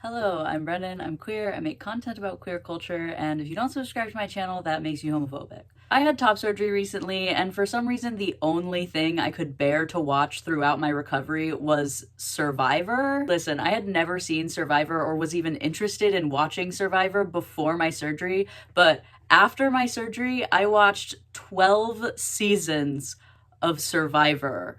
Hello, I'm Brennan, I'm queer, I make content about queer culture, and if you don't subscribe to my channel, that makes you homophobic. I had top surgery recently, and for some reason the only thing I could bear to watch throughout my recovery was Survivor. Listen, I had never seen Survivor or was even interested in watching Survivor before my surgery, but after my surgery, I watched 12 seasons of Survivor.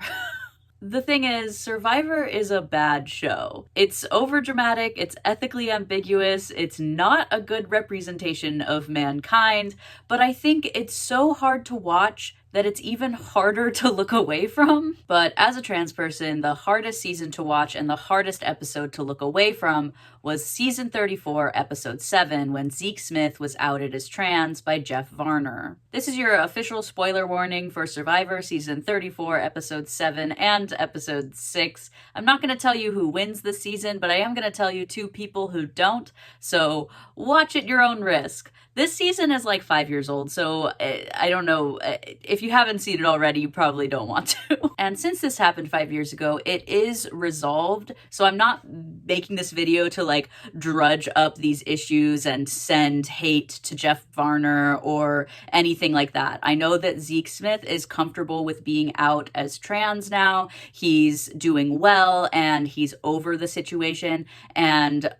The thing is, Survivor is a bad show. It's overdramatic, it's ethically ambiguous, it's not a good representation of mankind, but I think it's so hard to watch that it's even harder to look away from. But as a trans person, the hardest season to watch and the hardest episode to look away from was season 34, episode 7, when Zeke Smith was outed as trans by Jeff Varner. This is your official spoiler warning for Survivor season 34, episode 7, and episode 6. I'm not going to tell you who wins this season, but I am going to tell you two people who don't, so watch at your own risk. This season is like 5 years old, so I don't know. If you haven't seen it already, you probably don't want to. And since this happened 5 years ago, it is resolved, so I'm not making this video to like drudge up these issues and send hate to Jeff Varner or anything like that. I know that Zeke Smith is comfortable with being out as trans now. He's doing well and he's over the situation, and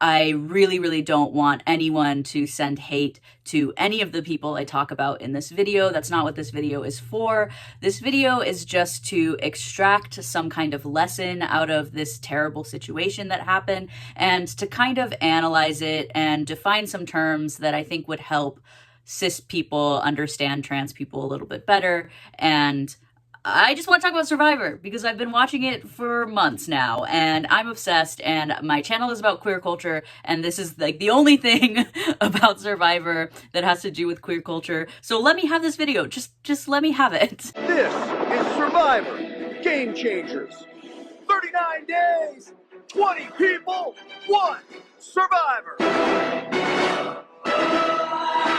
I really, really don't want anyone to send hate to any of the people I talk about in this video. That's not what this video is for. This video is just to extract some kind of lesson out of this terrible situation that happened and to kind of analyze it and define some terms that I think would help cis people understand trans people a little bit better. And I just want to talk about Survivor because I've been watching it for months now and I'm obsessed, and my channel is about queer culture, and this is like the only thing about Survivor that has to do with queer culture. So let me have this video. Just let me have it. This is Survivor Game Changers. 39 days, 20 people, 1 Survivor.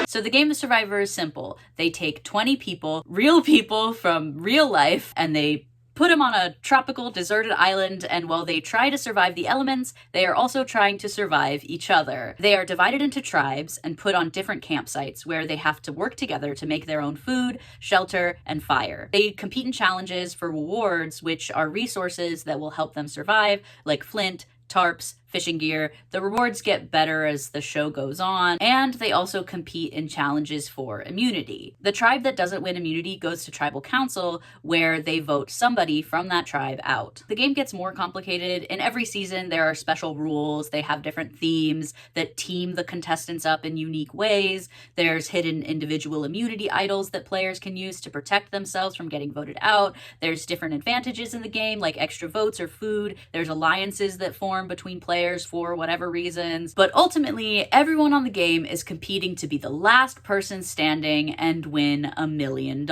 So the game of Survivor is simple. They take 20 people, real people from real life, and they put them on a tropical, deserted island, and while they try to survive the elements, they are also trying to survive each other. They are divided into tribes and put on different campsites where they have to work together to make their own food, shelter, and fire. They compete in challenges for rewards, which are resources that will help them survive, like flint, tarps, fishing gear. The rewards get better as the show goes on, and they also compete in challenges for immunity. The tribe that doesn't win immunity goes to tribal council, where they vote somebody from that tribe out. The game gets more complicated. In every season, there are special rules. They have different themes that team the contestants up in unique ways. There's hidden individual immunity idols that players can use to protect themselves from getting voted out. There's different advantages in the game, like extra votes or food. There's alliances that form between players for whatever reasons, but ultimately everyone on the game is competing to be the last person standing and win $1 million.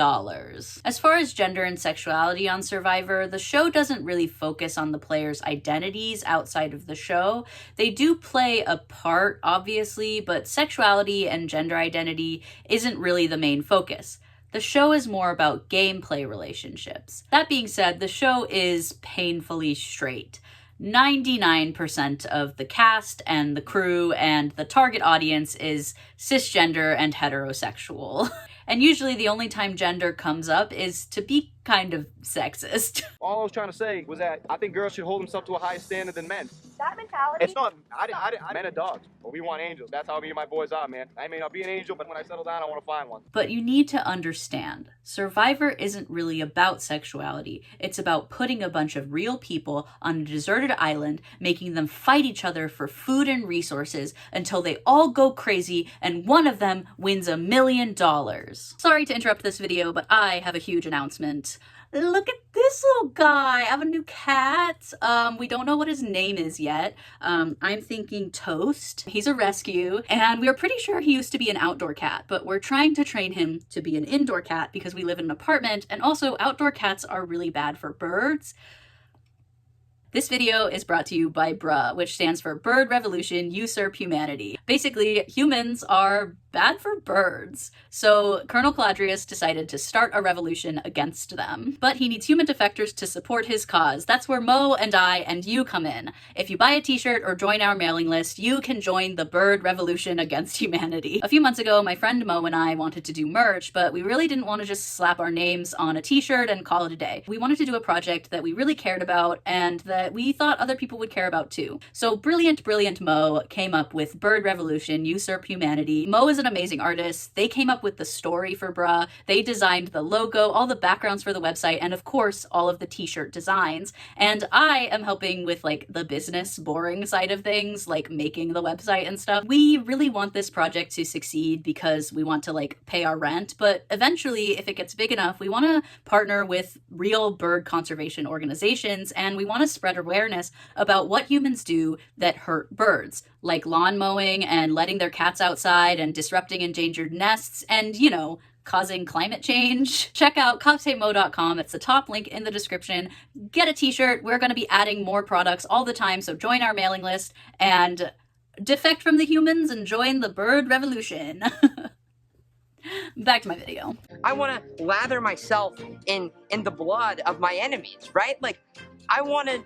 As far as gender and sexuality on Survivor, the show doesn't really focus on the players' identities outside of the show. They do play a part, obviously, but sexuality and gender identity isn't really the main focus. The show is more about gameplay relationships. That being said, the show is painfully straight. 99% of the cast and the crew and the target audience is cisgender and heterosexual. And usually the only time gender comes up is to be kind of sexist. All I was trying to say was that I think girls should hold themselves to a higher standard than men. That mentality. It's not, men are dogs, but we want angels. That's how me and my boys are, man. I may not be an angel, but when I settle down, I want to find one. But you need to understand, Survivor isn't really about sexuality. It's about putting a bunch of real people on a deserted island, making them fight each other for food and resources until they all go crazy and one of them wins $1 million. Sorry to interrupt this video, but I have a huge announcement. Look at this little guy. I have a new cat. We don't know what his name is yet. I'm thinking Toast. He's a rescue, and we're pretty sure he used to be an outdoor cat, but we're trying to train him to be an indoor cat because we live in an apartment, and also outdoor cats are really bad for birds. This video is brought to you by BRUH, which stands for Bird Revolution Usurp Humanity. Basically, humans are bad for birds. So Colonel Caladrius decided to start a revolution against them. But he needs human defectors to support his cause. That's where Mo and I and you come in. If you buy a t-shirt or join our mailing list, you can join the bird revolution against humanity. A few months ago, my friend Mo and I wanted to do merch, but we really didn't want to just slap our names on a t-shirt and call it a day. We wanted to do a project that we really cared about and that we thought other people would care about too. So brilliant Mo came up with Bird Revolution, Usurp Humanity. Mo is an amazing artist. They came up with the story for Bruh. They designed the logo, all the backgrounds for the website, and of course, all of the t-shirt designs. And I am helping with like the business boring side of things, like making the website and stuff. We really want this project to succeed because we want to like pay our rent, but eventually, if it gets big enough, we want to partner with real bird conservation organizations, and we want to spread awareness about what humans do that hurt birds, like lawn mowing and letting their cats outside and disrupting endangered nests and, you know, causing climate change. Check out copshatemo.com. It's the top link in the description. Get a t-shirt. We're going to be adding more products all the time, so join our mailing list and defect from the humans and join the bird revolution. Back to my video. I want to lather myself in the blood of my enemies, right? Like, I want to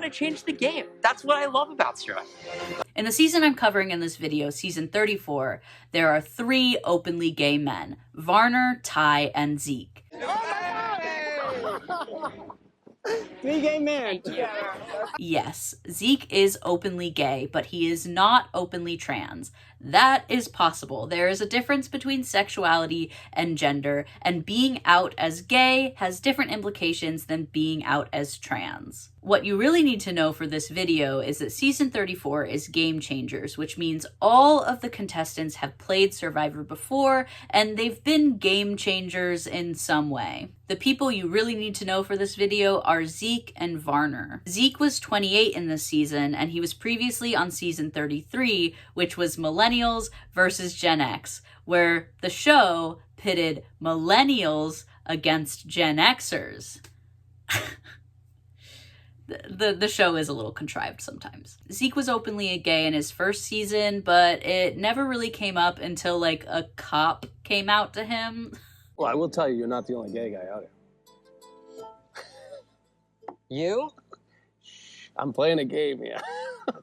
change the game. That's what I love about Survivor. In the season I'm covering in this video, season 34, there are 3 openly gay men: Varner, Ty, and Zeke. Three gay men. Yes, Zeke is openly gay, but he is not openly trans. That is possible. There is a difference between sexuality and gender, and being out as gay has different implications than being out as trans. What you really need to know for this video is that season 34 is Game Changers, which means all of the contestants have played Survivor before, and they've been game changers in some way. The people you really need to know for this video are Zeke and Varner. Zeke was 28 in this season, and he was previously on season 33, which was Millennials versus Gen X, where the show pitted Millennials against Gen Xers. The show is a little contrived sometimes. Zeke was openly gay in his first season, but it never really came up until like a cop came out to him. Well, I will tell you, you're not the only gay guy out here. You? I'm playing a game, yeah.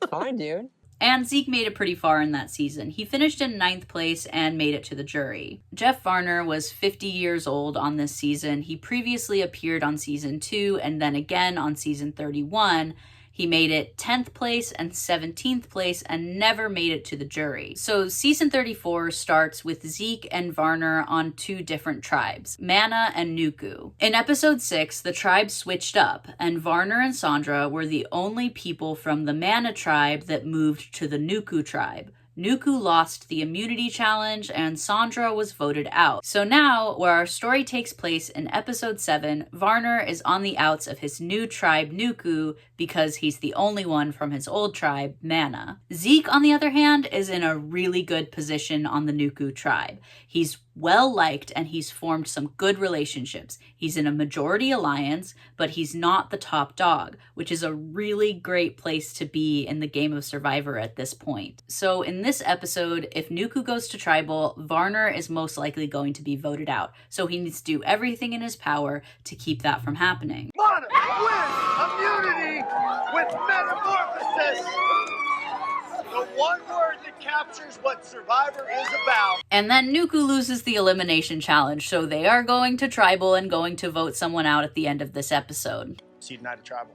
Fine, dude. And Zeke made it pretty far in that season. He finished in 9th place and made it to the jury. Jeff Varner was 50 years old on this season. He previously appeared on season 2 and then again on season 31. He made it 10th place and 17th place and never made it to the jury. So season 34 starts with Zeke and Varner on 2 different tribes, Mana and Nuku. In episode 6, the tribes switched up, and Varner and Sandra were the only people from the Mana tribe that moved to the Nuku tribe. Nuku lost the immunity challenge and Sandra was voted out. So now, where our story takes place in episode 7, Varner is on the outs of his new tribe Nuku because he's the only one from his old tribe, Mana. Zeke, on the other hand, is in a really good position on the Nuku tribe. He's well liked and he's formed some good relationships. He's in a majority alliance, but he's not the top dog, which is a really great place to be in the game of Survivor at this point. So in this episode, if Nuku goes to tribal, Varner is most likely going to be voted out. So he needs to do everything in his power to keep that from happening. Varner wins immunity with metamorphosis. The one word that captures what Survivor is about. And then Nuku loses the elimination challenge, so they are going to tribal and going to vote someone out at the end of this episode. See tonight at tribal.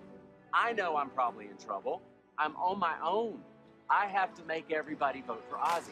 I know I'm probably in trouble. I'm on my own. I have to make everybody vote for Ozzy.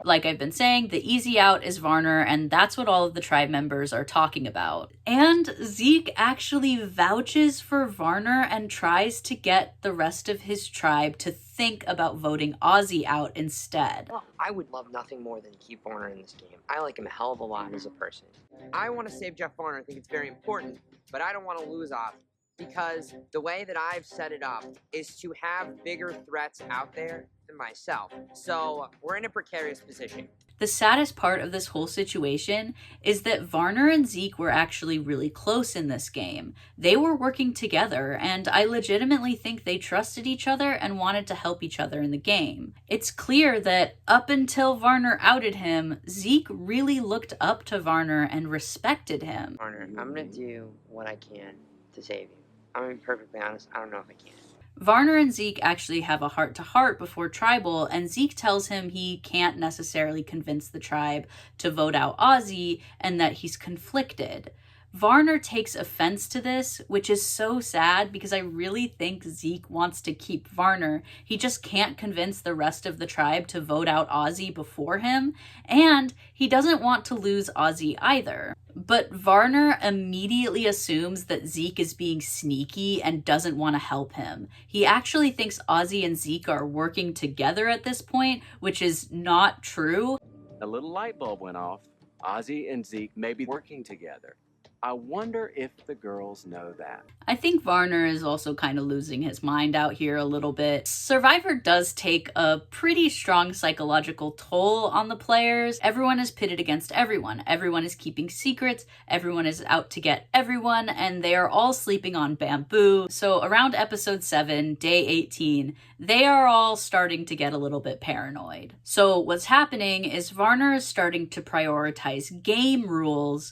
Like I've been saying, the easy out is Varner, and that's what all of the tribe members are talking about. And Zeke actually vouches for Varner and tries to get the rest of his tribe to think about voting Ozzy out instead. I would love nothing more than keep Varner in this game. I like him a hell of a lot as a person. I want to save Jeff Varner. I think it's very important, but I don't want to lose Ozzy. Because the way that I've set it up is to have bigger threats out there than myself. So we're in a precarious position. The saddest part of this whole situation is that Varner and Zeke were actually really close in this game. They were working together, and I legitimately think they trusted each other and wanted to help each other in the game. It's clear that up until Varner outed him, Zeke really looked up to Varner and respected him. Varner, I'm gonna do what I can to save you. I'm gonna be perfectly honest, I don't know if I can. Varner and Zeke actually have a heart-to-heart before Tribal, and Zeke tells him he can't necessarily convince the tribe to vote out Ozzy and that he's conflicted. Varner takes offense to this, which is so sad because I really think Zeke wants to keep Varner. He just can't convince the rest of the tribe to vote out Ozzy before him, and he doesn't want to lose Ozzy either. But Varner immediately assumes that Zeke is being sneaky and doesn't want to help him. He actually thinks Ozzy and Zeke are working together at this point, which is not true. A little light bulb went off. Ozzy and Zeke may be working together. I wonder if the girls know that. I think Varner is also kind of losing his mind out here a little bit. Survivor does take a pretty strong psychological toll on the players. Everyone is pitted against everyone. Everyone is keeping secrets. Everyone is out to get everyone, and they are all sleeping on bamboo. So around episode 7, day 18, they are all starting to get a little bit paranoid. So what's happening is Varner is starting to prioritize game rules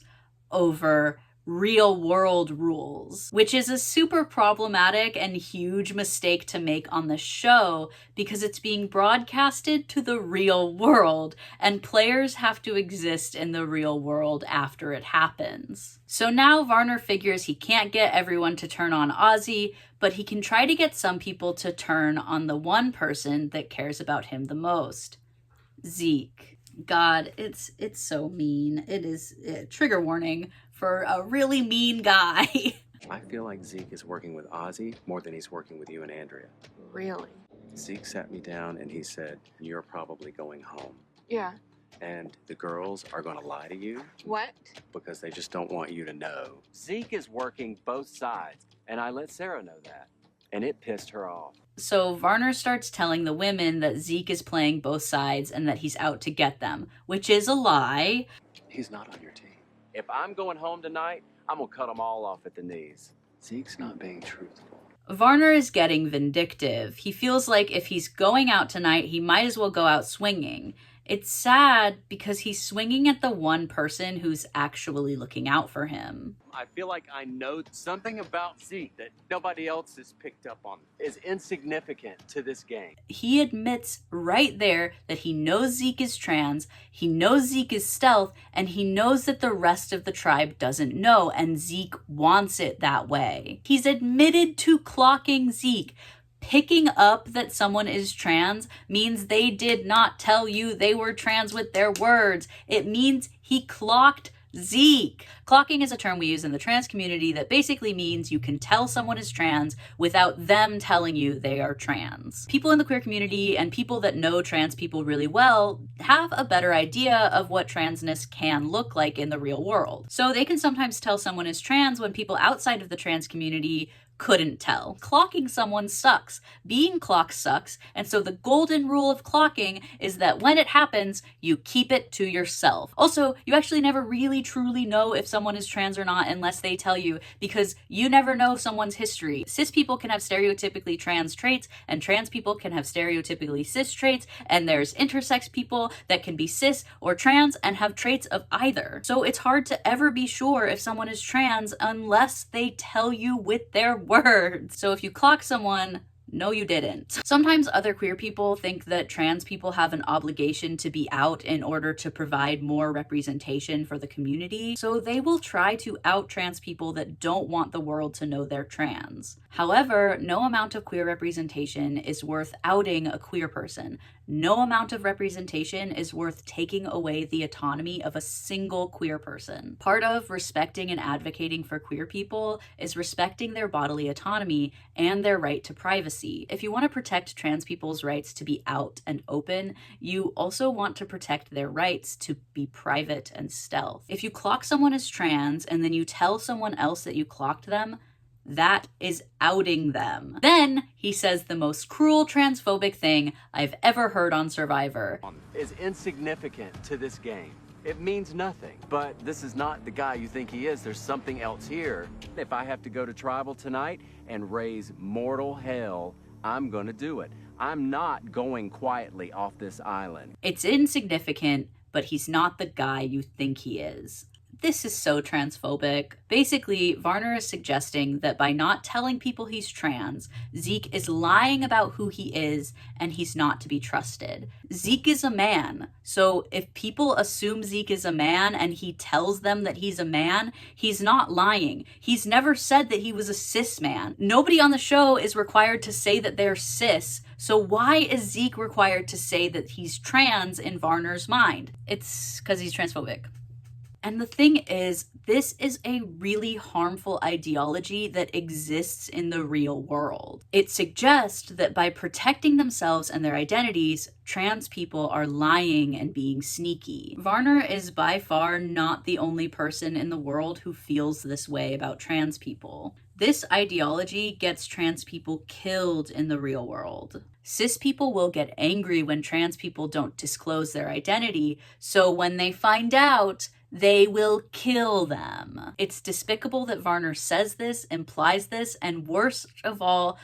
over real world rules, which is a super problematic and huge mistake to make on the show because it's being broadcasted to the real world and players have to exist in the real world after it happens. So now Varner figures he can't get everyone to turn on Ozzy, but he can try to get some people to turn on the one person that cares about him the most, Zeke. God, it's so mean. It is trigger warning for a really mean guy. I feel like Zeke is working with Ozzy more than he's working with you and Andrea. Really? Zeke sat me down and he said, "You're probably going home. Yeah. And the girls are going to lie to you What? because they just don't want you to know." Zeke is working both sides, and I let Sarah know that, and it pissed her off. So Varner starts telling the women that Zeke is playing both sides and that he's out to get them, which is a lie. He's not on your team. If I'm going home tonight, I'm gonna cut them all off at the knees. Zeke's not being truthful. Varner is getting vindictive. He feels like if he's going out tonight, he might as well go out swinging. It's sad because he's swinging at the one person who's actually looking out for him. I feel like I know something about Zeke that nobody else has picked up on. Is insignificant to this game. He admits right there that he knows Zeke is trans, he knows Zeke is stealth, and he knows that the rest of the tribe doesn't know, and Zeke wants it that way. He's admitted to clocking Zeke. Picking up that someone is trans means they did not tell you they were trans with their words. It means he clocked Zeke. Clocking is a term we use in the trans community that basically means you can tell someone is trans without them telling you they are trans. People in the queer community and people that know trans people really well have a better idea of what transness can look like in the real world. So they can sometimes tell someone is trans when people outside of the trans community couldn't tell. Clocking someone sucks. Being clocked sucks. And so the golden rule of clocking is that when it happens, you keep it to yourself. Also, you actually never really truly know if someone is trans or not unless they tell you, because you never know someone's history. Cis people can have stereotypically trans traits, and trans people can have stereotypically cis traits, and there's intersex people that can be cis or trans and have traits of either. So it's hard to ever be sure if someone is trans unless they tell you with their words. So if you clock someone, no, you didn't. Sometimes other queer people think that trans people have an obligation to be out in order to provide more representation for the community, so they will try to out trans people that don't want the world to know they're trans. However, no amount of queer representation is worth outing a queer person. No amount of representation is worth taking away the autonomy of a single queer person. Part of respecting and advocating for queer people is respecting their bodily autonomy and their right to privacy. If you want to protect trans people's rights to be out and open, you also want to protect their rights to be private and stealth. If you clock someone as trans and then you tell someone else that you clocked them, That is outing them. Then he says the most cruel transphobic thing I've ever heard on Survivor. Is insignificant to this game. It means nothing. But this is not the guy you think he is. There's something else here. If I have to go to tribal tonight and raise mortal hell, I'm gonna do it. I'm not going quietly off this island. It's insignificant, but he's not the guy you think he is. This is so transphobic. Basically, Varner is suggesting that by not telling people he's trans, Zeke is lying about who he is and he's not to be trusted. Zeke is a man, so if people assume Zeke is a man and he tells them that he's a man, he's not lying. He's never said that he was a cis man. Nobody on the show is required to say that they're cis, so why is Zeke required to say that he's trans in Varner's mind? It's because he's transphobic. And the thing is, this is a really harmful ideology that exists in the real world. It suggests that by protecting themselves and their identities, trans people are lying and being sneaky. Varner is by far not the only person in the world who feels this way about trans people. This ideology gets trans people killed in the real world. Cis people will get angry when trans people don't disclose their identity, so when they find out, they will kill them. It's despicable that Varner says this, implies this, and worst of all,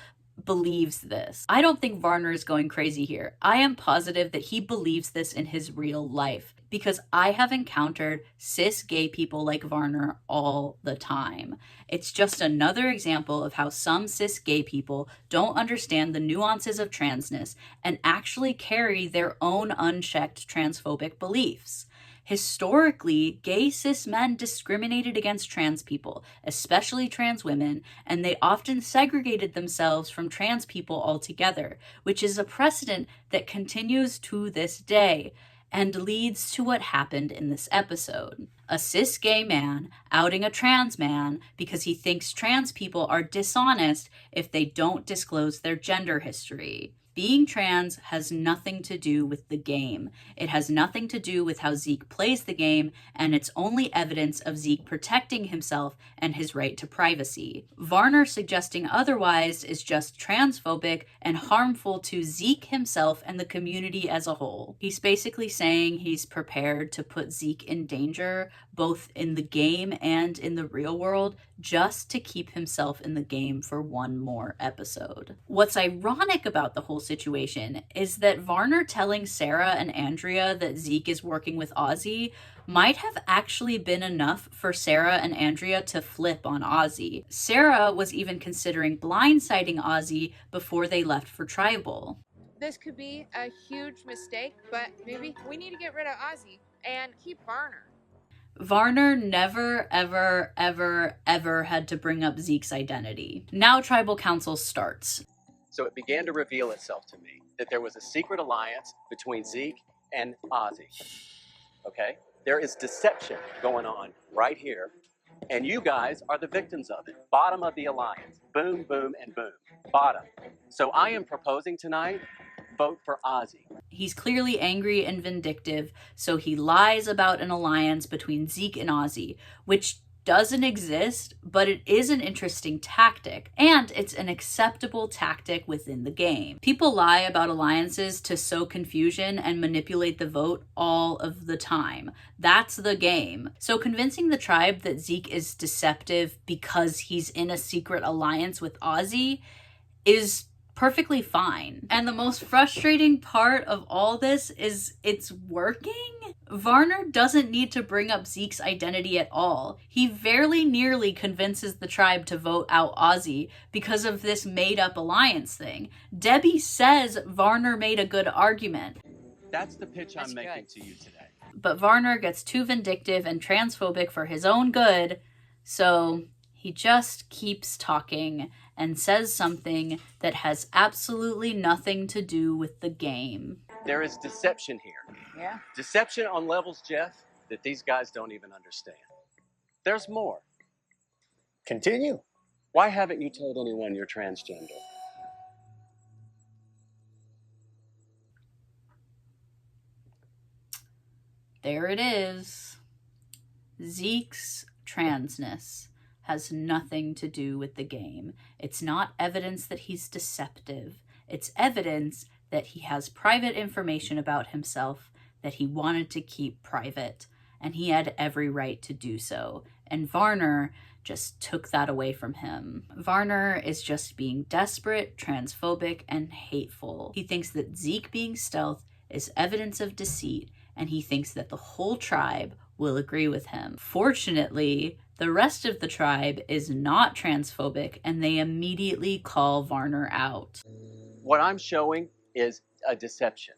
believes this. I don't think Varner is going crazy here. I am positive that he believes this in his real life because I have encountered cis gay people like Varner all the time. It's just another example of how some cis gay people don't understand the nuances of transness and actually carry their own unchecked transphobic beliefs. Historically, gay cis men discriminated against trans people, especially trans women, and they often segregated themselves from trans people altogether, which is a precedent that continues to this day and leads to what happened in this episode. A cis gay man outing a trans man because he thinks trans people are dishonest if they don't disclose their gender history. Being trans has nothing to do with the game. It has nothing to do with how Zeke plays the game, and it's only evidence of Zeke protecting himself and his right to privacy. Varner suggesting otherwise is just transphobic and harmful to Zeke himself and the community as a whole. He's basically saying he's prepared to put Zeke in danger, both in the game and in the real world, just to keep himself in the game for one more episode. What's ironic about the whole situation is that Varner telling Sarah and Andrea that Zeke is working with Ozzy might have actually been enough for Sarah and Andrea to flip on Ozzy. Sarah was even considering blindsiding Ozzy before they left for Tribal. This could be a huge mistake, but maybe we need to get rid of Ozzy and keep Varner. Varner never, ever, ever, ever had to bring up Zeke's identity. Now Tribal Council starts. So it began to reveal itself to me that there was a secret alliance between Zeke and Ozzy. Okay? There is deception going on right here, and you guys are the victims of it. Bottom of the alliance. Boom, boom, and boom. Bottom. So I am proposing tonight, vote for Ozzy. He's clearly angry and vindictive, so he lies about an alliance between Zeke and Ozzy, which doesn't exist, but it is an interesting tactic, and it's an acceptable tactic within the game. People lie about alliances to sow confusion and manipulate the vote all of the time. That's the game. So convincing the tribe that Zeke is deceptive because he's in a secret alliance with Ozzy is perfectly fine. And the most frustrating part of all this is it's working. Varner doesn't need to bring up Zeke's identity at all. He very nearly convinces the tribe to vote out Ozzy because of this made-up alliance thing. Debbie says Varner made a good argument. That's the pitch I'm making to you today. But Varner gets too vindictive and transphobic for his own good, so he just keeps talking and says something that has absolutely nothing to do with the game. There is deception here. Yeah. Deception on levels, Jeff, that these guys don't even understand. There's more. Continue. Why haven't you told anyone you're transgender? There it is. Zeke's transness. has nothing to do with the game. It's not evidence that he's deceptive. It's evidence that he has private information about himself that he wanted to keep private, and he had every right to do so. And Varner just took that away from him. Varner is just being desperate, transphobic, and hateful. He thinks that Zeke being stealth is evidence of deceit, and he thinks that the whole tribe will agree with him. Fortunately, the rest of the tribe is not transphobic, and they immediately call Varner out. What I'm showing is a deception.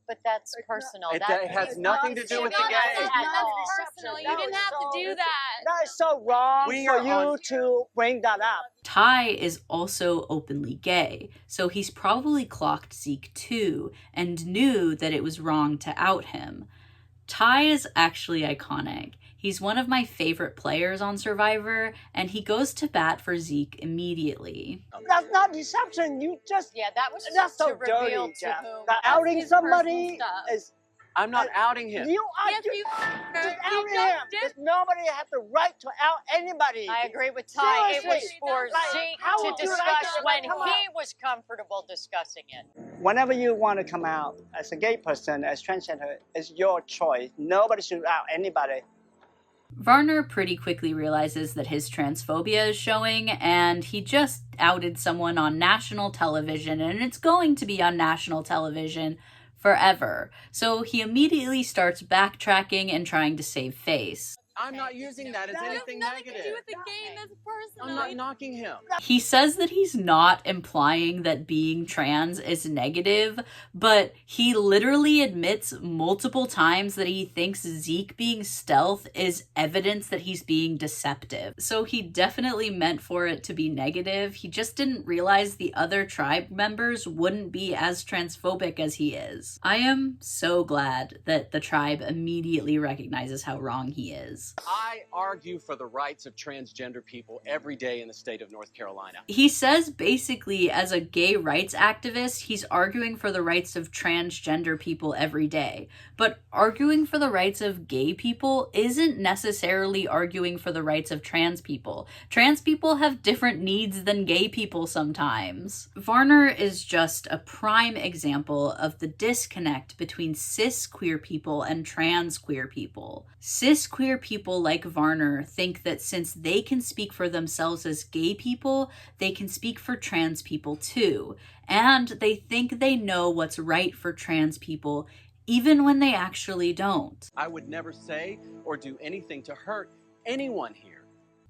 But that's personal. It has nothing to do with the game. That's personal. You didn't have to do that. That is so wrong We for are you on- to bring that up. Ty is also openly gay, so he's probably clocked Zeke too and knew that it was wrong to out him. Ty is actually iconic. He's one of my favorite players on Survivor, and he goes to bat for Zeke immediately. That's not deception. You just that was that's so to reveal dirty, to Jeff. whom. That That's outing his personal somebody stuff. is I'm not outing him. you are Yes, just, you just you outing just him. did. Just nobody has the right to out anybody. I agree with Ty. It was Seriously. for Like, Zeke how to would you like discuss to when come he out? was comfortable discussing it. Whenever you want to come out as a gay person, as transgender, it's your choice. Nobody should out anybody. Varner pretty quickly realizes that his transphobia is showing, and he just outed someone on national television, and it's going to be on national television forever. So he immediately starts backtracking and trying to save face. I'm not using that as anything Nothing to do negative. with the game. That's personal. I'm not knocking him. He says that he's not implying that being trans is negative, but he literally admits multiple times that he thinks Zeke being stealth is evidence that he's being deceptive. So he definitely meant for it to be negative. He just didn't realize the other tribe members wouldn't be as transphobic as he is. I am so glad that the tribe immediately recognizes how wrong he is. I argue for the rights of transgender people every day in the state of North Carolina. He says basically, as a gay rights activist, he's arguing for the rights of transgender people every day. But arguing for the rights of gay people isn't necessarily arguing for the rights of trans people. Trans people have different needs than gay people sometimes. Varner is just a prime example of the disconnect between cis queer people and trans queer people. Cis queer people like Varner think that since they can speak for themselves as gay people, they can speak for trans people too. And they think they know what's right for trans people, even when they actually don't. I would never say or do anything to hurt anyone here.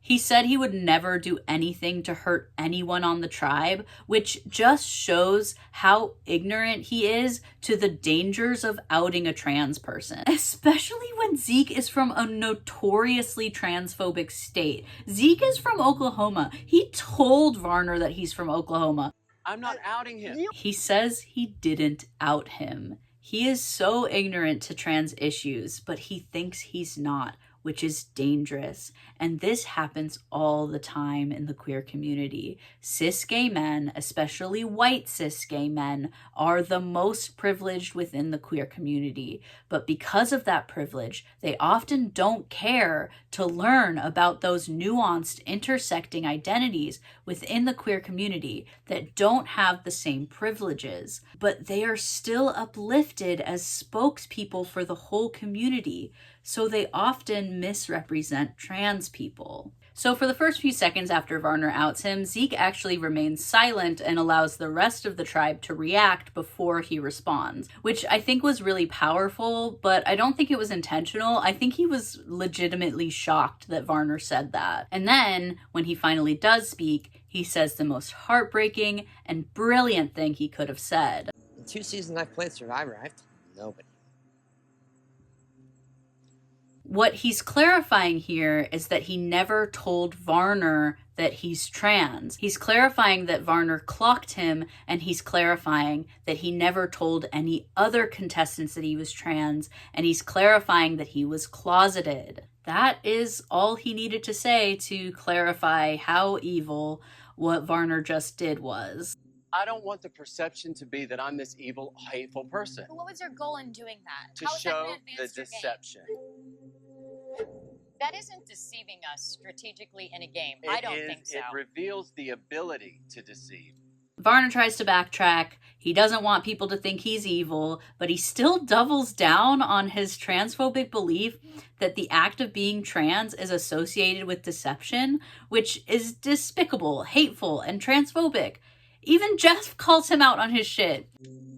He said he would never do anything to hurt anyone on the tribe, which just shows how ignorant he is to the dangers of outing a trans person. Especially when Zeke is from a notoriously transphobic state. Zeke is from Oklahoma. He told Varner that he's from Oklahoma. I'm not outing him. He says he didn't out him. He is so ignorant to trans issues, but he thinks he's not, which is dangerous. And this happens all the time in the queer community. Cis gay men, especially white cis gay men, are the most privileged within the queer community. But because of that privilege, they often don't care to learn about those nuanced intersecting identities within the queer community that don't have the same privileges. But they are still uplifted as spokespeople for the whole community. So they often misrepresent trans people. So for the first few seconds after Varner outs him, Zeke actually remains silent and allows the rest of the tribe to react before he responds, which I think was really powerful, but I don't think it was intentional. I think he was legitimately shocked that Varner said that. And then, when he finally does speak, he says the most heartbreaking and brilliant thing he could have said. In 2 seasons I've played Survivor, I've told nobody. What he's clarifying here is that he never told Varner that he's trans. He's clarifying that Varner clocked him, and he's clarifying that he never told any other contestants that he was trans, and he's clarifying that he was closeted. That is all he needed to say to clarify how evil what Varner just did was. I don't want the perception to be that I'm this evil, hateful person. What was your goal in doing that? To How is that show gonna the advance your game? deception. That isn't deceiving us strategically in a game. I don't think so. It reveals the ability to deceive. Varner tries to backtrack. He doesn't want people to think he's evil, but he still doubles down on his transphobic belief that the act of being trans is associated with deception, which is despicable, hateful, and transphobic. Even Jeff calls him out on his shit.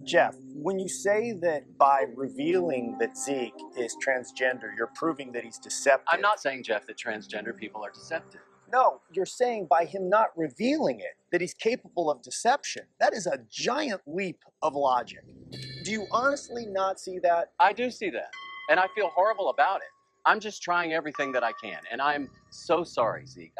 Jeff, when you say that by revealing that Zeke is transgender, you're proving that he's deceptive. I'm not saying, Jeff, that transgender people are deceptive. No, you're saying by him not revealing it, that he's capable of deception. That is a giant leap of logic. Do you honestly not see that? I do see that, and I feel horrible about it. I'm just trying everything that I can, and I'm so sorry, Zeke.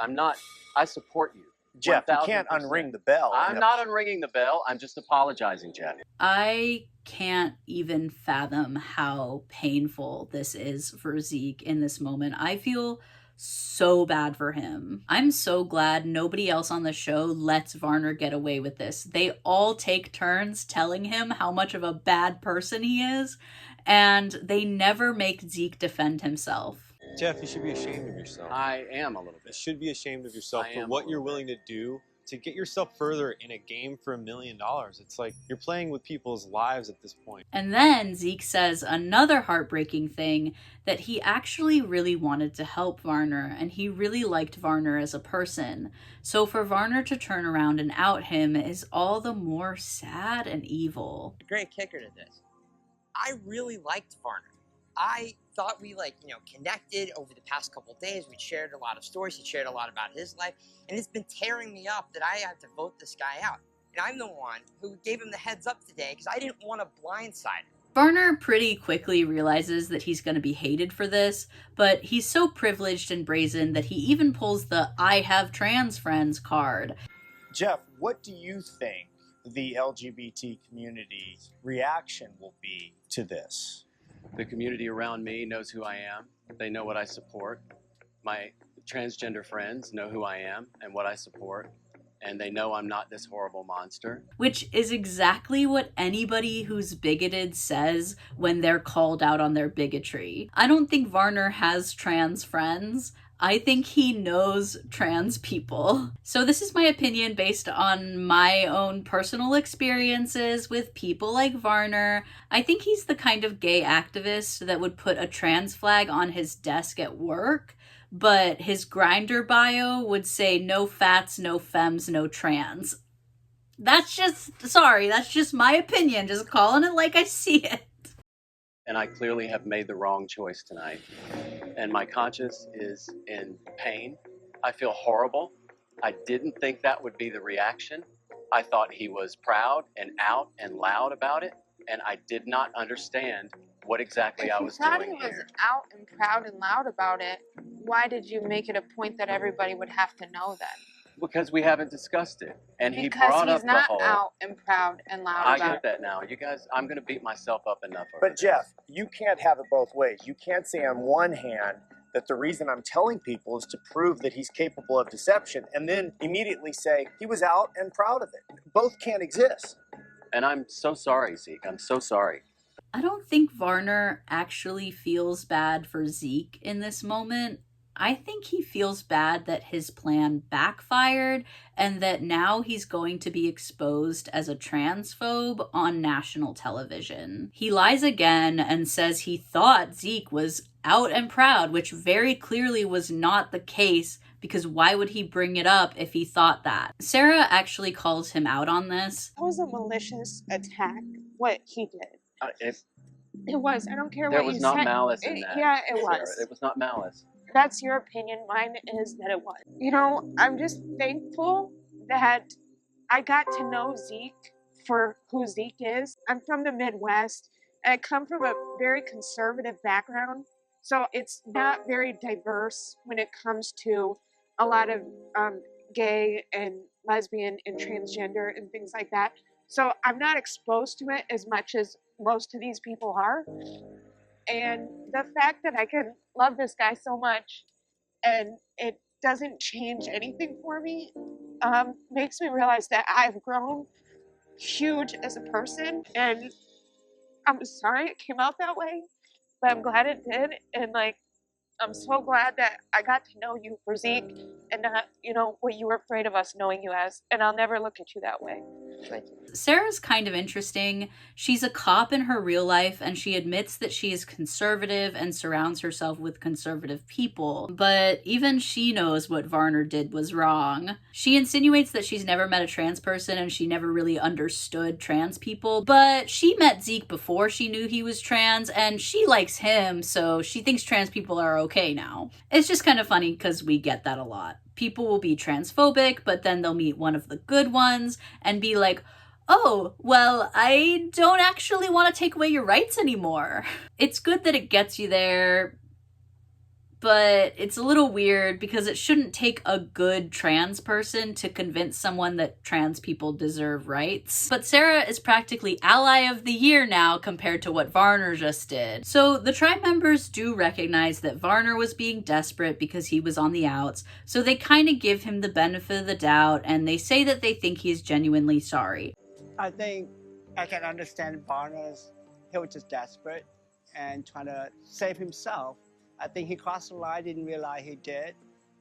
I support you. Jeff, 1000%. you can't unring the bell. I'm not unringing the bell. I'm just apologizing, Jeff. I can't even fathom how painful this is for Zeke in this moment. I feel so bad for him. I'm so glad nobody else on the show lets Varner get away with this. They all take turns telling him how much of a bad person he is, and they never make Zeke defend himself. Jeff, you should be ashamed of yourself. I am a little bit. You should be ashamed of yourself for what you're willing to do to get yourself further in a game for $1 million. It's like you're playing with people's lives at this point. And then Zeke says another heartbreaking thing, that he actually really wanted to help Varner, and he really liked Varner as a person. So for Varner to turn around and out him is all the more sad and evil. The great kicker to this, I really liked Varner. I thought we connected over the past couple of days. We shared a lot of stories. He shared a lot about his life. And it's been tearing me up that I had to vote this guy out. And I'm the one who gave him the heads up today because I didn't want to blindside him. Varner pretty quickly realizes that he's going to be hated for this, but he's so privileged and brazen that he even pulls the I have trans friends card. Jeff, what do you think the LGBT community's reaction will be to this? The community around me knows who I am. They know what I support. My transgender friends know who I am and what I support. And they know I'm not this horrible monster. Which is exactly what anybody who's bigoted says when they're called out on their bigotry. I don't think Varner has trans friends. I think he knows trans people. So this is my opinion based on my own personal experiences with people like Varner. I think he's the kind of gay activist that would put a trans flag on his desk at work, but his Grindr bio would say no fats, no femmes, no trans. That's just my opinion, just calling it like I see it. And I clearly have made the wrong choice tonight. And my conscience is in pain. I feel horrible. I didn't think that would be the reaction. I thought he was proud and out and loud about it. And I did not understand what exactly I was doing here. If you thought he was out and proud and loud about it, why did you make it a point that everybody would have to know then? Because we haven't discussed it. And he Because brought up he's not the whole... out and proud and loud I about get that now. You guys, I'm going to beat myself up enough over But this. Jeff, you can't have it both ways. You can't say on one hand that the reason I'm telling people is to prove that he's capable of deception and then immediately say he was out and proud of it. Both can't exist. And I'm so sorry, Zeke. I'm so sorry. I don't think Varner actually feels bad for Zeke in this moment. I think he feels bad that his plan backfired and that now he's going to be exposed as a transphobe on national television. He lies again and says he thought Zeke was out and proud, which very clearly was not the case, because why would he bring it up if he thought that? Sarah actually calls him out on this. That was a malicious attack, what he did. It was. I don't care There what you was said. not malice in that. Yeah, it Sarah. was. It was not malice. That's your opinion. Mine is that it was. You know, I'm just thankful that I got to know Zeke for who Zeke is. I'm from the Midwest, and I come from a very conservative background, so it's not very diverse when it comes to a lot of gay and lesbian and transgender and things like that. So I'm not exposed to it as much as most of these people are. And the fact that I can love this guy so much and it doesn't change anything for me makes me realize that I've grown huge as a person. And I'm sorry it came out that way, but I'm glad it did. And I'm so glad that I got to know you for Zeke and not, what you were afraid of us knowing you as. And I'll never look at you that way. Thank you. Sarah's kind of interesting. She's a cop in her real life, and she admits that she is conservative and surrounds herself with conservative people. But even she knows what Varner did was wrong. She insinuates that she's never met a trans person and she never really understood trans people, but she met Zeke before she knew he was trans, and she likes him, so she thinks trans people are okay now. It's just kind of funny because we get that a lot. People will be transphobic, but then they'll meet one of the good ones and be like, oh, well, I don't actually want to take away your rights anymore. It's good that it gets you there, but it's a little weird because it shouldn't take a good trans person to convince someone that trans people deserve rights. But Sarah is practically ally of the year now compared to what Varner just did. So the tribe members do recognize that Varner was being desperate because he was on the outs, so they kind of give him the benefit of the doubt and they say that they think he's genuinely sorry. I think I can understand Varner's, he was just desperate and trying to save himself. I think he crossed the line, didn't realize he did.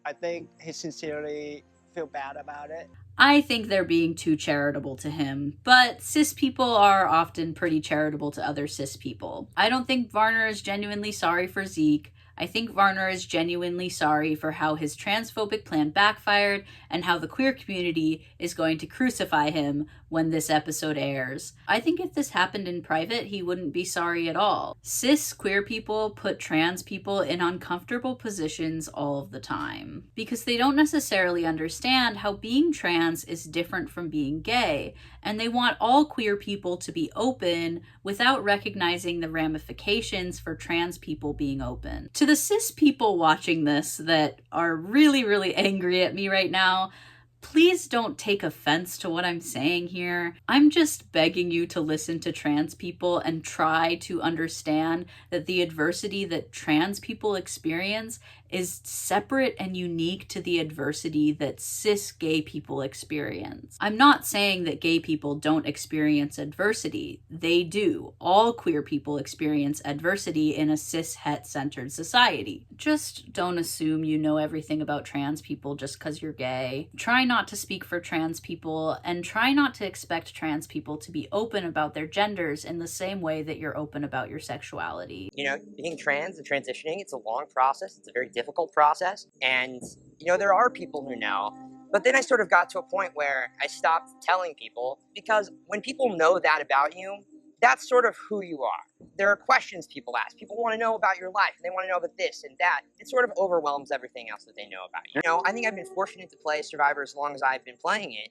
I think he sincerely feel bad about it. I think they're being too charitable to him, but cis people are often pretty charitable to other cis people. I don't think Varner is genuinely sorry for Zeke. I think Varner is genuinely sorry for how his transphobic plan backfired and how the queer community is going to crucify him when this episode airs. I think if this happened in private, he wouldn't be sorry at all. Cis queer people put trans people in uncomfortable positions all of the time because they don't necessarily understand how being trans is different from being gay, and they want all queer people to be open without recognizing the ramifications for trans people being open. To the cis people watching this that are really, really angry at me right now, please don't take offense to what I'm saying here. I'm just begging you to listen to trans people and try to understand that the adversity that trans people experience is separate and unique to the adversity that cis gay people experience. I'm not saying that gay people don't experience adversity. They do. All queer people experience adversity in a cis het-centered society. Just don't assume you know everything about trans people just because you're gay. Try not to speak for trans people, and try not to expect trans people to be open about their genders in the same way that you're open about your sexuality. Being trans and transitioning, it's a long process. It's a very difficult process. And, there are people who know. But then I sort of got to a point where I stopped telling people, because when people know that about you, that's sort of who you are. There are questions people ask. People want to know about your life, and they want to know about this and that. It sort of overwhelms everything else that they know about you. I think I've been fortunate to play Survivor as long as I've been playing it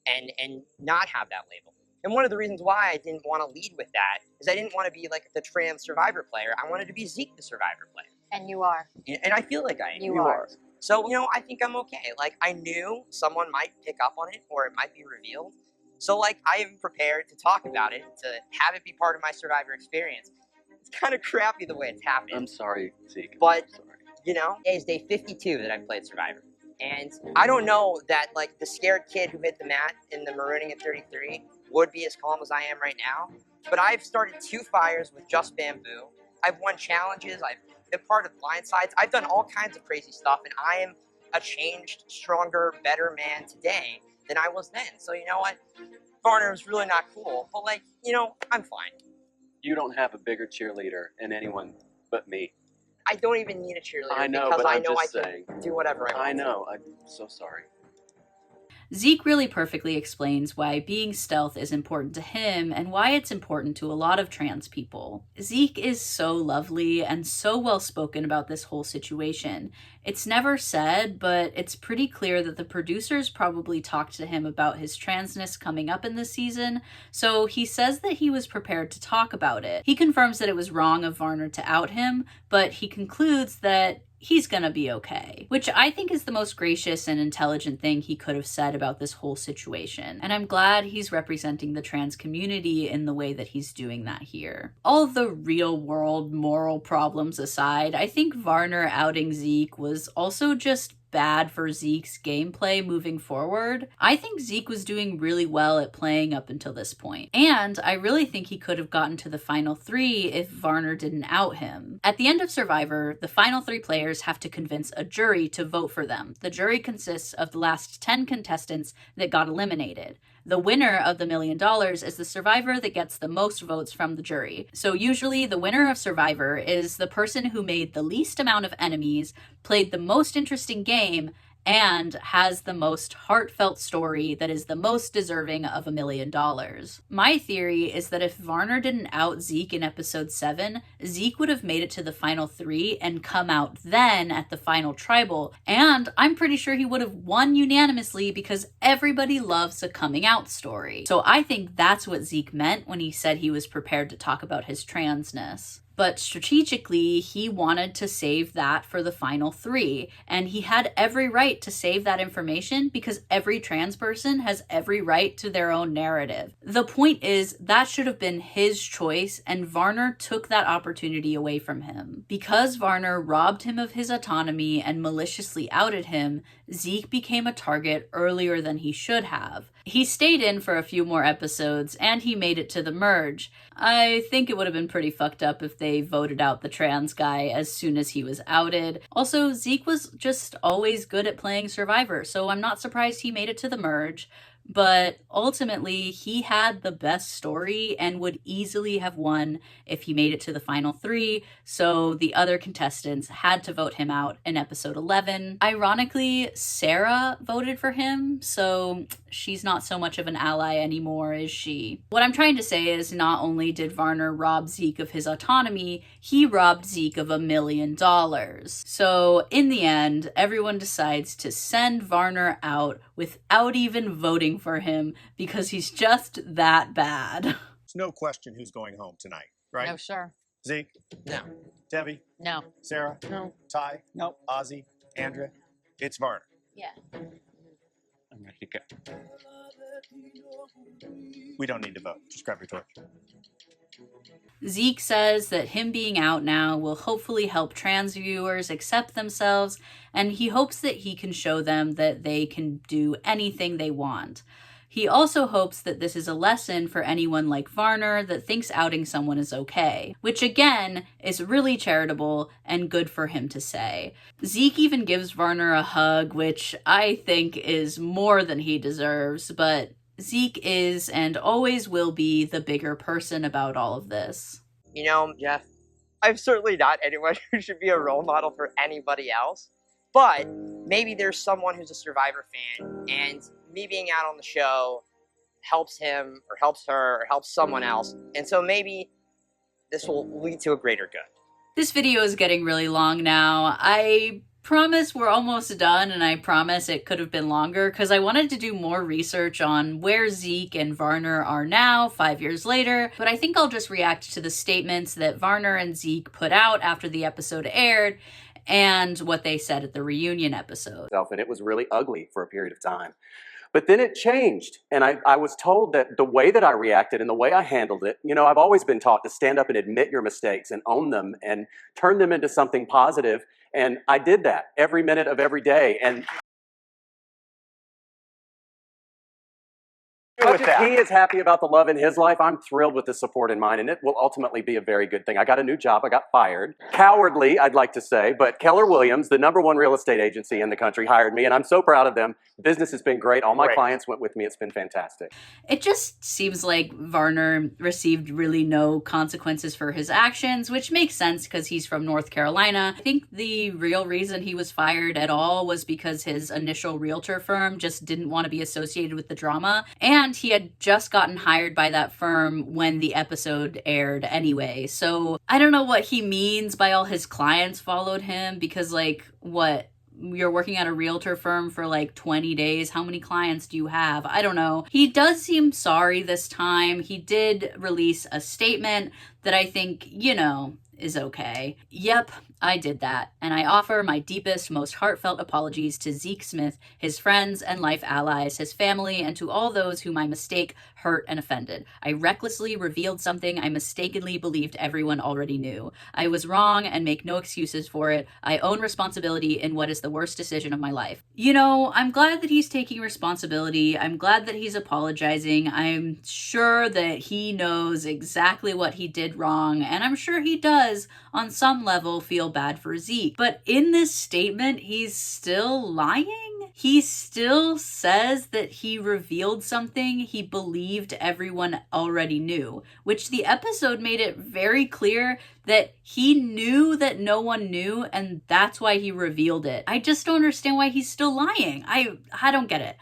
and not have that label. And one of the reasons why I didn't want to lead with that is I didn't want to be like the trans Survivor player. I wanted to be Zeke the Survivor player. And you are. And I feel like I am. You are. So, I think I'm okay. Like, I knew someone might pick up on it or it might be revealed. So, I am prepared to talk about it, to have it be part of my Survivor experience. It's kind of crappy the way it's happening. I'm sorry, Zeke. But, today is day 52 that I've played Survivor. And I don't know that, the scared kid who hit the mat in the marooning at 33 would be as calm as I am right now. But I've started 2 fires with just bamboo. I've won challenges. I've been part of blindsides. I've done all kinds of crazy stuff, and I am a changed, stronger, better man today than I was then. So you know what? Varner was really not cool, but I'm fine. You don't have a bigger cheerleader than anyone but me. I don't even need a cheerleader. I know, because but I I'm know just I saying. can do whatever I want. I know. I'm so sorry. Zeke really perfectly explains why being stealth is important to him and why it's important to a lot of trans people. Zeke is so lovely and so well spoken about this whole situation. It's never said, but it's pretty clear that the producers probably talked to him about his transness coming up in this season, so he says that he was prepared to talk about it. He confirms that it was wrong of Varner to out him, but he concludes that he's gonna be okay, which I think is the most gracious and intelligent thing he could have said about this whole situation. And I'm glad he's representing the trans community in the way that he's doing that here. All of the real world moral problems aside, I think Varner outing Zeke was also just bad for Zeke's gameplay moving forward. I think Zeke was doing really well at playing up until this point. And I really think he could have gotten to the final 3 if Varner didn't out him. At the end of Survivor, the final 3 players have to convince a jury to vote for them. The jury consists of the last 10 contestants that got eliminated. The winner of the $1 million is the survivor that gets the most votes from the jury. So usually the winner of Survivor is the person who made the least amount of enemies, played the most interesting game, and has the most heartfelt story that is the most deserving of $1 million. My theory is that if Varner didn't out Zeke in episode 7, Zeke would have made it to the final 3 and come out then at the final tribal, and I'm pretty sure he would have won unanimously because everybody loves a coming out story. So I think that's what Zeke meant when he said he was prepared to talk about his transness. But strategically, he wanted to save that for the final 3, and he had every right to save that information because every trans person has every right to their own narrative. The point is, that should have been his choice, and Varner took that opportunity away from him. Because Varner robbed him of his autonomy and maliciously outed him, Zeke became a target earlier than he should have. He stayed in for a few more episodes, and he made it to the merge. I think it would have been pretty fucked up if they voted out the trans guy as soon as he was outed. Also, Zeke was just always good at playing Survivor, so I'm not surprised he made it to the merge. But ultimately, he had the best story and would easily have won if he made it to the final 3, so the other contestants had to vote him out in episode 11. Ironically, Sarah voted for him, so she's not so much of an ally anymore, is she? What I'm trying to say is not only did Varner rob Zeke of his autonomy, he robbed Zeke of $1 million. So in the end, everyone decides to send Varner out without even voting for him because he's just that bad. There's no question who's going home tonight, right? No, sure. Zeke? No. Debbie? No. Sarah? No. Ty? No. Ozzy? Andrea? It's Varner. Yeah. I'm ready to go. We don't need to vote. Just grab your torch. Zeke says that him being out now will hopefully help trans viewers accept themselves, and he hopes that he can show them that they can do anything they want. He also hopes that this is a lesson for anyone like Varner that thinks outing someone is okay, which again is really charitable and good for him to say. Zeke even gives Varner a hug, which I think is more than he deserves, but Zeke is and always will be the bigger person about all of this. You know, Jeff, I'm certainly not anyone who should be a role model for anybody else, but maybe there's someone who's a Survivor fan, and me being out on the show helps him, or helps her, or helps someone else, and so maybe this will lead to a greater good. This video is getting really long now. I promise we're almost done, and I promise it could have been longer because I wanted to do more research on where Zeke and Varner are now 5 years later, but I think I'll just react to the statements that Varner and Zeke put out after the episode aired and what they said at the reunion episode. And it was really ugly for a period of time. But then it changed, and I was told that the way that I reacted and the way I handled it, you know, I've always been taught to stand up and admit your mistakes and own them and turn them into something positive, and I did that every minute of every day. And much as he is happy about the love in his life, I'm thrilled with the support in mine, and it will ultimately be a very good thing. I got a new job. I got fired. Cowardly, I'd like to say, but Keller Williams, the #1 real estate agency in the country, hired me, and I'm so proud of them. Business has been great. All my clients went with me. It's been fantastic. It just seems like Varner received really no consequences for his actions, which makes sense because he's from North Carolina. I think the real reason he was fired at all was because his initial realtor firm just didn't want to be associated with the drama, and he had just gotten hired by that firm when the episode aired anyway. So I don't know what he means by all his clients followed him, because like, what? You're working at a realtor firm for like 20 days. How many clients do you have? I don't know. He does seem sorry this time. He did release a statement that I think, you know, is okay. Yep, I did that, and I offer my deepest, most heartfelt apologies to Zeke Smith, his friends and life allies, his family, and to all those whom I mistake, hurt, and offended. I recklessly revealed something I mistakenly believed everyone already knew. I was wrong and make no excuses for it. I own responsibility in what is the worst decision of my life. You know, I'm glad that he's taking responsibility. I'm glad that he's apologizing. I'm sure that he knows exactly what he did wrong, and I'm sure he does, on some level, feel bad for Zeke. But in this statement, he's still lying? He still says that he revealed something he believed everyone already knew, which the episode made it very clear that he knew that no one knew, and that's why he revealed it. I just don't understand why he's still lying. I don't get it.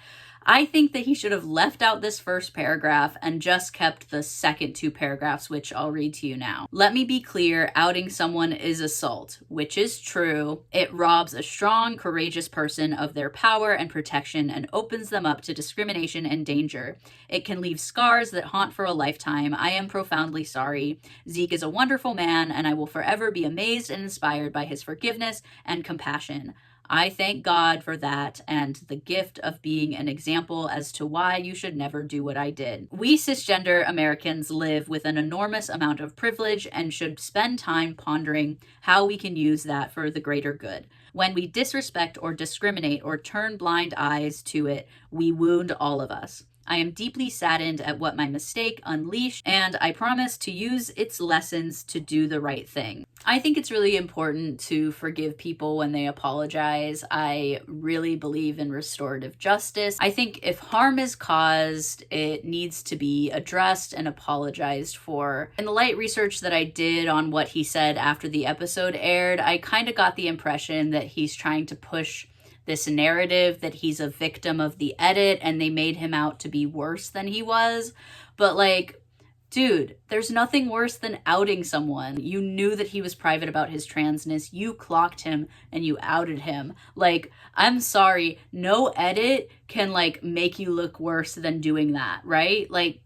I think that he should have left out this first paragraph and just kept the second 2 paragraphs, which I'll read to you now. Let me be clear, outing someone is assault, which is true. It robs a strong, courageous person of their power and protection and opens them up to discrimination and danger. It can leave scars that haunt for a lifetime. I am profoundly sorry. Zeke is a wonderful man, and I will forever be amazed and inspired by his forgiveness and compassion. I thank God for that and the gift of being an example as to why you should never do what I did. We cisgender Americans live with an enormous amount of privilege and should spend time pondering how we can use that for the greater good. When we disrespect or discriminate or turn blind eyes to it, we wound all of us. I am deeply saddened at what my mistake unleashed, and I promise to use its lessons to do the right thing. I think it's really important to forgive people when they apologize. I really believe in restorative justice. I think if harm is caused, it needs to be addressed and apologized for. In the light research that I did on what he said after the episode aired, I kind of got the impression that he's trying to push this narrative that he's a victim of the edit and they made him out to be worse than he was. But like, dude, there's nothing worse than outing someone. You knew that he was private about his transness. You clocked him and you outed him. Like, I'm sorry, no edit can like make you look worse than doing that, right? Like,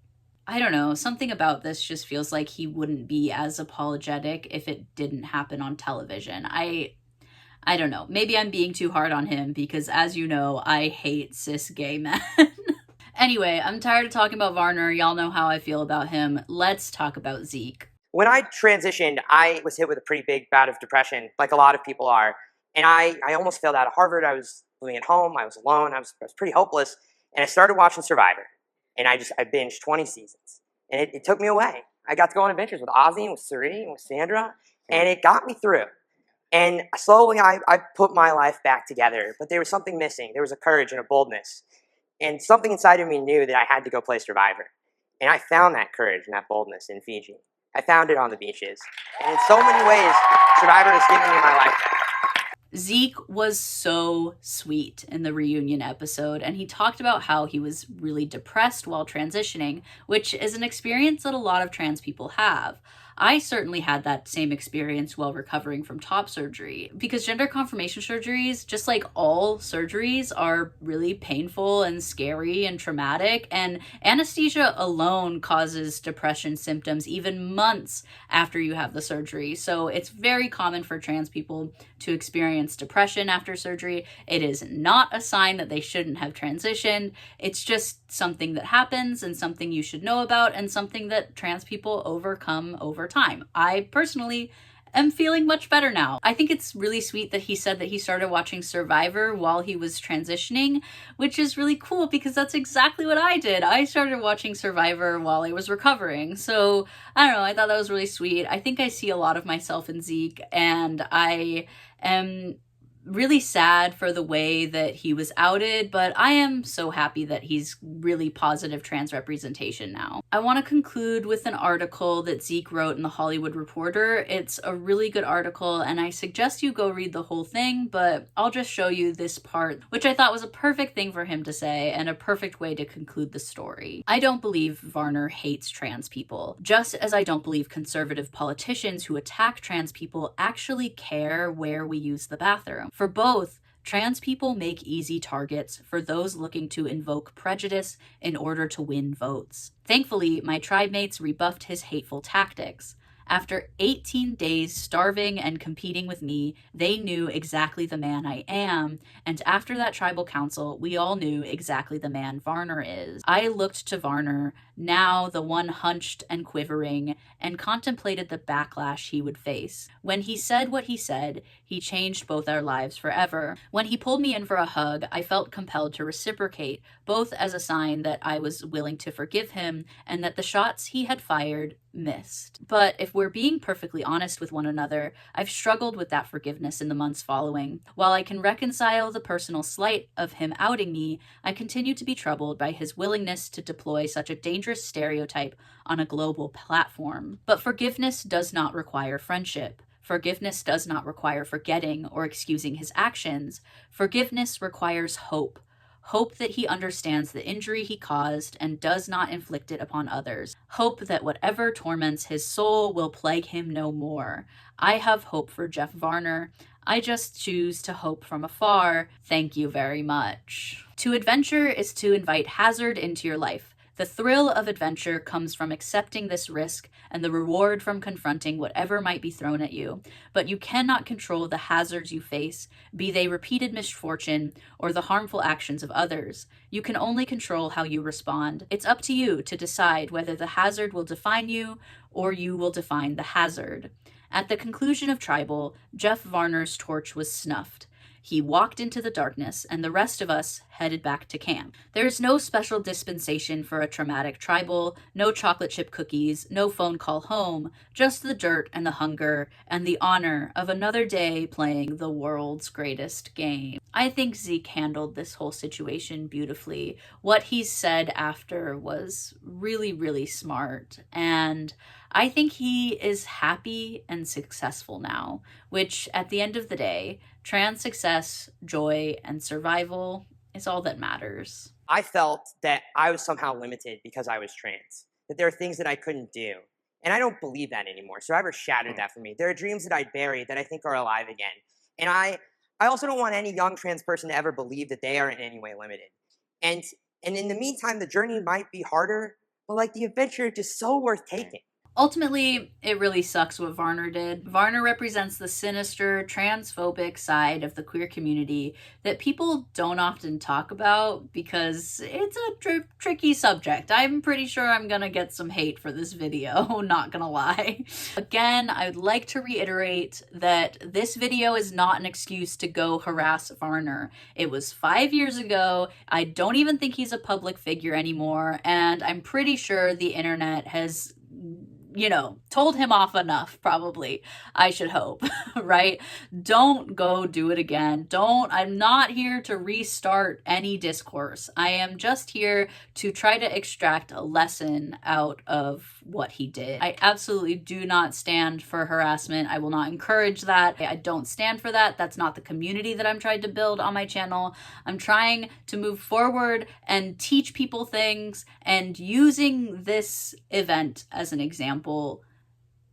I don't know, something about this just feels like he wouldn't be as apologetic if it didn't happen on television. I don't know. Maybe I'm being too hard on him because, as you know, I hate cis gay men. Anyway, I'm tired of talking about Varner. Y'all know how I feel about him. Let's talk about Zeke. When I transitioned, I was hit with a pretty big bout of depression, like a lot of people are. And I almost failed out of Harvard. I was living at home. I was alone. I was pretty hopeless. And I started watching Survivor. And I binged 20 seasons. And it took me away. I got to go on adventures with Ozzy and with Suri and with Sandra. And it got me through. And slowly I put my life back together, but there was something missing. There was a courage and a boldness. And something inside of me knew that I had to go play Survivor. And I found that courage and that boldness in Fiji. I found it on the beaches. And in so many ways, Survivor has given me my life back. Zeke was so sweet in the reunion episode, and he talked about how he was really depressed while transitioning, which is an experience that a lot of trans people have. I certainly had that same experience while recovering from top surgery, because gender confirmation surgeries, just like all surgeries, are really painful and scary and traumatic, and anesthesia alone causes depression symptoms even months after you have the surgery. So it's very common for trans people to experience depression after surgery. It is not a sign that they shouldn't have transitioned. It's just something that happens and something you should know about and something that trans people overcome over time. I personally am feeling much better now. I think it's really sweet that he said that he started watching Survivor while he was transitioning, which is really cool because that's exactly what I did. I started watching Survivor while I was recovering. So I don't know, I thought that was really sweet. I think I see a lot of myself in Zeke, and I am really sad for the way that he was outed, but I am so happy that he's really positive trans representation now. I want to conclude with an article that Zeke wrote in The Hollywood Reporter. It's a really good article, and I suggest you go read the whole thing, but I'll just show you this part, which I thought was a perfect thing for him to say and a perfect way to conclude the story. I don't believe Varner hates trans people, just as I don't believe conservative politicians who attack trans people actually care where we use the bathroom. For both, trans people make easy targets for those looking to invoke prejudice in order to win votes. Thankfully, my tribe mates rebuffed his hateful tactics. After 18 days starving and competing with me, they knew exactly the man I am, and after that tribal council, we all knew exactly the man Varner is. I looked to Varner, now the one hunched and quivering, and contemplated the backlash he would face. When he said what he said, he changed both our lives forever. When he pulled me in for a hug, I felt compelled to reciprocate, both as a sign that I was willing to forgive him and that the shots he had fired missed. But if we're being perfectly honest with one another, I've struggled with that forgiveness in the months following. While I can reconcile the personal slight of him outing me, I continue to be troubled by his willingness to deploy such a dangerous stereotype on a global platform. But forgiveness does not require friendship. Forgiveness does not require forgetting or excusing his actions. Forgiveness requires hope. Hope that he understands the injury he caused and does not inflict it upon others. Hope that whatever torments his soul will plague him no more. I have hope for Jeff Varner. I just choose to hope from afar. Thank you very much. To adventure is to invite hazard into your life. The thrill of adventure comes from accepting this risk and the reward from confronting whatever might be thrown at you. But you cannot control the hazards you face, be they repeated misfortune or the harmful actions of others. You can only control how you respond. It's up to you to decide whether the hazard will define you or you will define the hazard. At the conclusion of Tribal, Jeff Varner's torch was snuffed. He walked into the darkness, and the rest of us headed back to camp. There is no special dispensation for a traumatic tribal, no chocolate chip cookies, no phone call home, just the dirt and the hunger and the honor of another day playing the world's greatest game. I think Zeke handled this whole situation beautifully. What he said after was really, really smart, and I think he is happy and successful now, which at the end of the day, trans success, joy, and survival is all that matters. I felt that I was somehow limited because I was trans, that there are things that I couldn't do. And I don't believe that anymore. Survivor shattered that for me. There are dreams that I buried that I think are alive again. And I also don't want any young trans person to ever believe that they are in any way limited. And in the meantime, the journey might be harder, but like the adventure is just so worth taking. Ultimately, it really sucks what Varner did. Varner represents the sinister, transphobic side of the queer community that people don't often talk about because it's a tricky subject. I'm pretty sure I'm gonna get some hate for this video, not gonna lie. Again, I would like to reiterate that this video is not an excuse to go harass Varner. It was 5 years ago. I don't even think he's a public figure anymore, and I'm pretty sure the internet has told him off enough, probably, I should hope, right? Don't go do it again. I'm not here to restart any discourse. I am just here to try to extract a lesson out of what he did. I absolutely do not stand for harassment. I will not encourage that. I don't stand for that. That's not the community that I'm trying to build on my channel. I'm trying to move forward and teach people things, and using this event as an example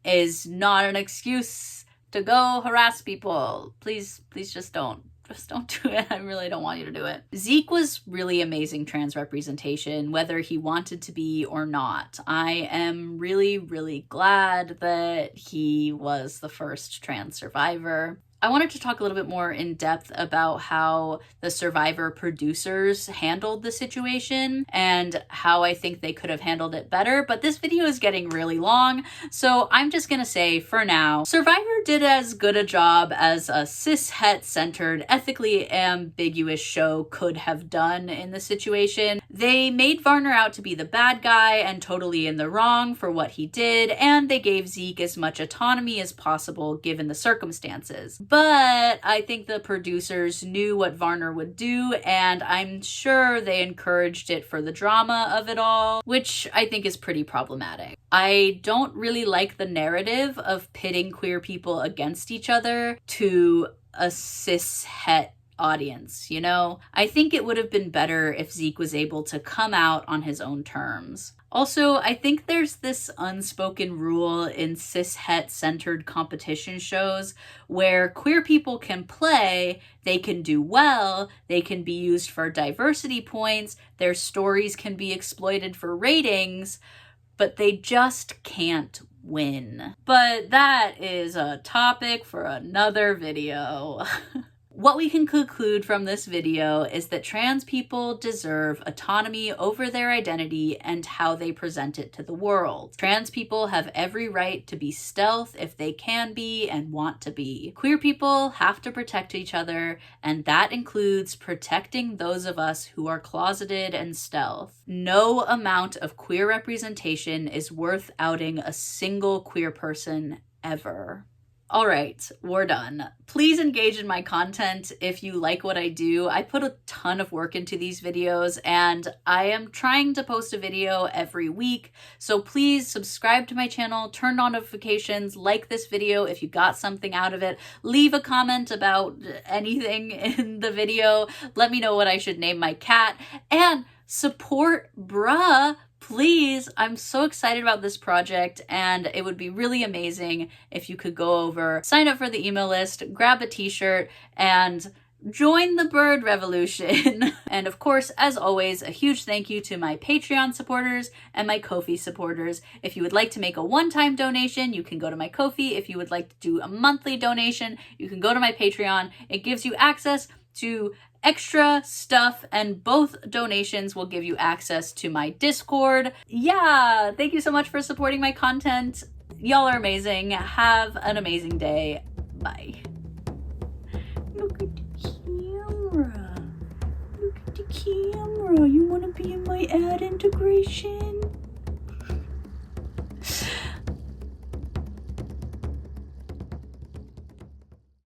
is not an excuse to go harass people. Please just don't. Just don't do it. I really don't want you to do it. Zeke was really amazing trans representation, whether he wanted to be or not. I am really, really glad that he was the first trans survivor. I wanted to talk a little bit more in depth about how the Survivor producers handled the situation and how I think they could have handled it better, but this video is getting really long, so I'm just gonna say, for now, Survivor did as good a job as a cis-het-centered, ethically ambiguous show could have done in the situation. They made Varner out to be the bad guy and totally in the wrong for what he did, and they gave Zeke as much autonomy as possible given the circumstances. But I think the producers knew what Varner would do, and I'm sure they encouraged it for the drama of it all, which I think is pretty problematic. I don't really like the narrative of pitting queer people against each other to a cis-het audience, I think it would have been better if Zeke was able to come out on his own terms. Also, I think there's this unspoken rule in cis-het-centered competition shows where queer people can play, they can do well, they can be used for diversity points, their stories can be exploited for ratings, but they just can't win. But that is a topic for another video. What we can conclude from this video is that trans people deserve autonomy over their identity and how they present it to the world. Trans people have every right to be stealth if they can be and want to be. Queer people have to protect each other, and that includes protecting those of us who are closeted and stealth. No amount of queer representation is worth outing a single queer person ever. All right, we're done. Please engage in my content if you like what I do. I put a ton of work into these videos, and I am trying to post a video every week. So please subscribe to my channel, turn on notifications, like this video if you got something out of it, leave a comment about anything in the video, let me know what I should name my cat, and support bruh. Please, I'm so excited about this project, and it would be really amazing if you could go over, sign up for the email list, grab a t-shirt, and join the bird revolution. And of course, as always, a huge thank you to my Patreon supporters and my Ko-fi supporters. If you would like to make a one-time donation, you can go to my Ko-fi. If you would like to do a monthly donation, you can go to my Patreon. It gives you access to extra stuff, and both donations will give you access to my Discord. Yeah, thank you so much for supporting my content. Y'all are amazing. Have an amazing day. Bye.